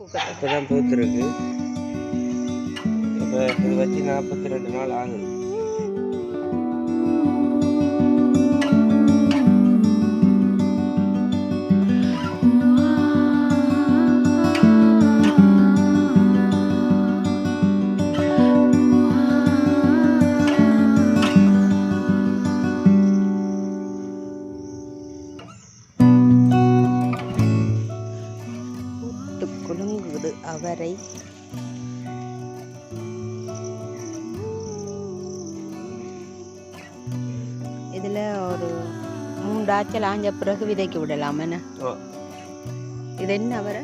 இப்போதான் பூத்துருக்கு. இப்போ இது வச்சு 42 நாள் ஆகுது. குலுங்குது அவரை. இதுல ஒரு 3 ஆச்சல் ஆஞ்ச பிறகு விதைக்கு விடலாம். என்ன இது என்ன அவரை?